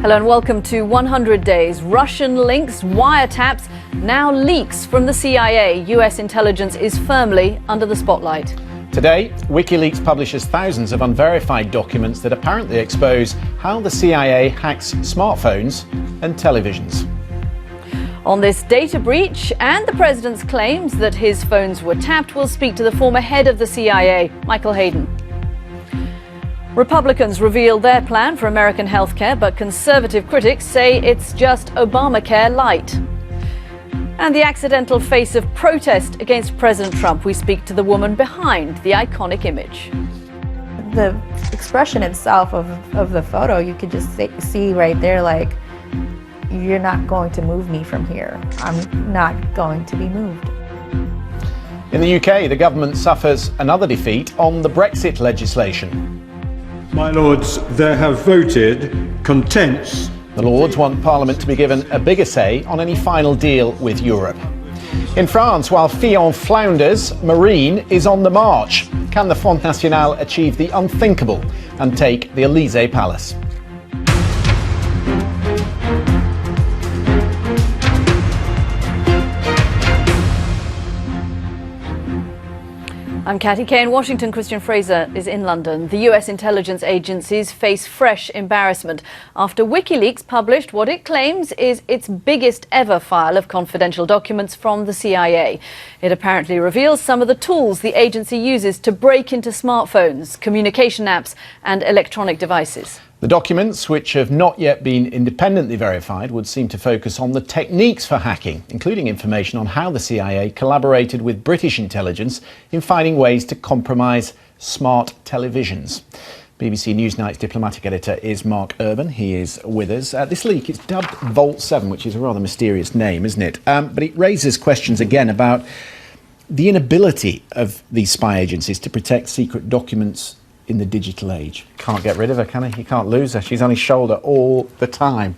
Hello and welcome to 100 Days. Russian links, wiretaps, now leaks from the CIA. US intelligence is firmly under the spotlight. Today, WikiLeaks publishes thousands of unverified documents that apparently expose how the CIA hacks smartphones and televisions. On this data breach and the president's claims that his phones were tapped, we'll speak to the former head of the CIA, Michael Hayden. Republicans reveal their plan for American healthcare, but conservative critics say it's just Obamacare light. And the accidental face of protest against President Trump. We speak to the woman behind the iconic image. The expression itself of the photo, you could just see right there, like, you're not going to move me from here. I'm not going to be moved. In the UK, the government suffers another defeat on the Brexit legislation. My Lords, they have voted contents. The Lords want Parliament to be given a bigger say on any final deal with Europe. In France, while Fillon flounders, Marine is on the march. Can the Front National achieve the unthinkable and take the Élysée Palace? I'm Katty in Washington. Christian Fraser is in London. The US intelligence agencies face fresh embarrassment after WikiLeaks published what it claims is its biggest ever file of confidential documents from the CIA. It apparently reveals some of the tools the agency uses to break into smartphones, communication apps and electronic devices. The documents, which have not yet been independently verified, would seem to focus on the techniques for hacking, including information on how the CIA collaborated with British intelligence in finding ways to compromise smart televisions. BBC Newsnight's diplomatic editor is Mark Urban. He is with us. This leak is dubbed Vault 7, which is a rather mysterious name, isn't it? But it raises questions again about the inability of these spy agencies to protect secret documents in the digital age. Can't get rid of her, can he? You can't lose her. She's on his shoulder all the time.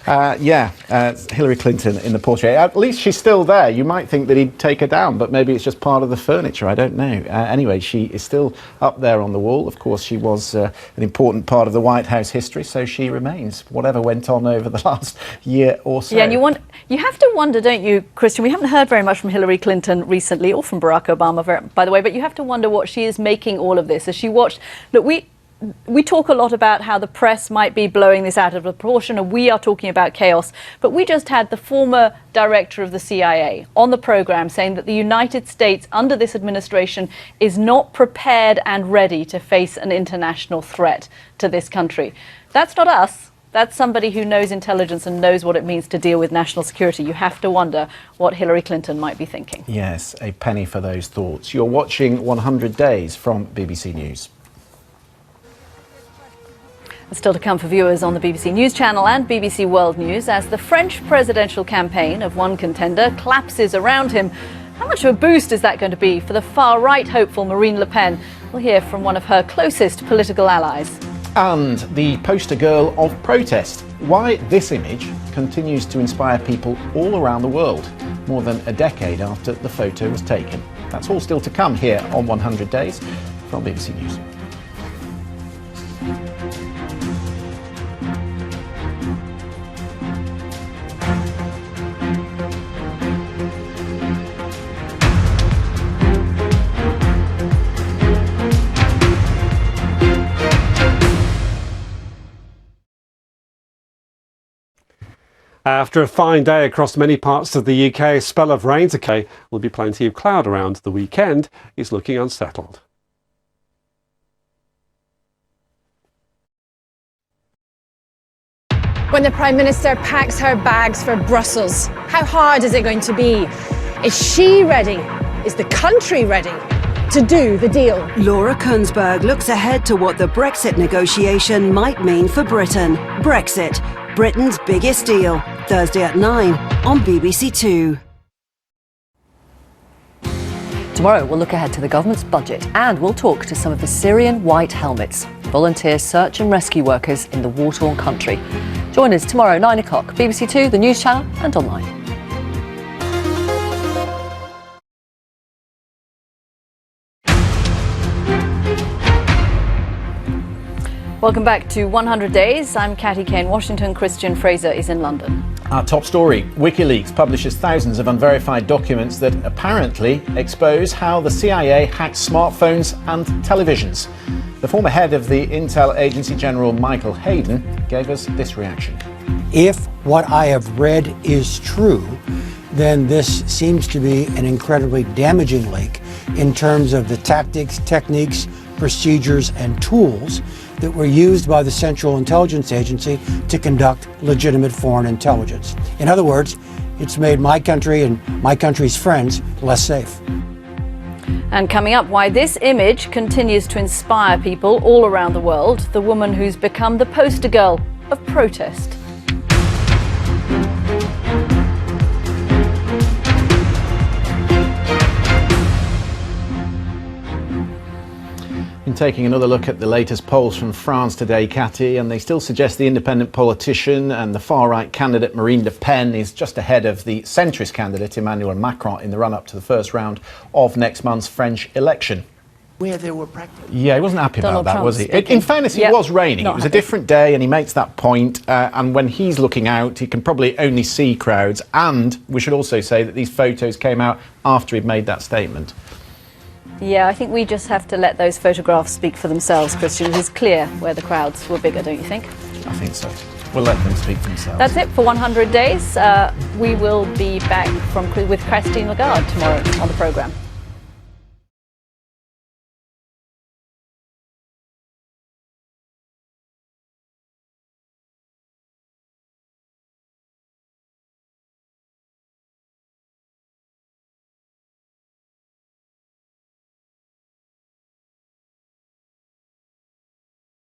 Hillary Clinton in the portrait. At least she's still there. You might think that he'd take her down, but maybe it's just part of the furniture. I don't know. Anyway, she is still up there on the wall. Of course, she was an important part of the White House history, so she remains, whatever went on over the last year or so. Yeah, and you have to wonder, don't you, Christian? We haven't heard very much from Hillary Clinton recently, or from Barack Obama, by the way, but you have to wonder what she is making all of this as she watched. Look, we talk a lot about how the press might be blowing this out of proportion, and we are talking about chaos. But we just had the former director of the CIA on the programme saying that the United States under this administration is not prepared and ready to face an international threat to this country. That's not us. That's somebody who knows intelligence and knows what it means to deal with national security. You have to wonder what Hillary Clinton might be thinking. Yes, a penny for those thoughts. You're watching 100 Days from BBC News. Still to come for viewers on the BBC News Channel and BBC World News as the French presidential campaign of one contender collapses around him. How much of a boost is that going to be for the far-right hopeful Marine Le Pen? We'll hear from one of her closest political allies. And the poster girl of protest. Why this image continues to inspire people all around the world, more than a decade after the photo was taken. That's all still to come here on 100 Days from BBC News. After a fine day across many parts of the UK, a spell of rain today will be plenty of cloud around. The weekend is looking unsettled. When the Prime Minister packs her bags for Brussels, how hard is it going to be? Is she ready? Is the country ready to do the deal? Laura Kuenssberg looks ahead to what the Brexit negotiation might mean for Britain. Brexit, Britain's biggest deal. Thursday at 9 on BBC Two. Tomorrow we'll look ahead to the government's budget and we'll talk to some of the Syrian white helmets, volunteer search and rescue workers in the war-torn country. Join us tomorrow 9 o'clock, BBC Two, the News Channel and online. Welcome back to 100 Days. I'm Katty in Washington. Christian Fraser is in London. Our top story, WikiLeaks publishes thousands of unverified documents that apparently expose how the CIA hacked smartphones and televisions. The former head of the Intel Agency General Michael Hayden gave us this reaction. If what I have read is true, then this seems to be an incredibly damaging leak in terms of the tactics, techniques, procedures, and tools that were used by the Central Intelligence Agency to conduct legitimate foreign intelligence. In other words, it's made my country and my country's friends less safe. And coming up, why this image continues to inspire people all around the world, the woman who's become the poster girl of protest. Taking another look at the latest polls from France today, Katty, and they still suggest the independent politician and the far-right candidate Marine Le Pen is just ahead of the centrist candidate Emmanuel Macron in the run-up to the first round of next month's French election. Where there were practice. Yeah, he wasn't happy Donald about that, Trump was he? speaking. In fairness, it was raining. It was a different day, and he makes that point. And when he's looking out, he can probably only see crowds. And we should also say that these photos came out after he'd made that statement. Yeah, I think we just have to let those photographs speak for themselves, Christian. It is clear where the crowds were bigger, don't you think? I think so. We'll let them speak for themselves. That's it for 100 Days. We will be back with Christine Lagarde tomorrow on the programme.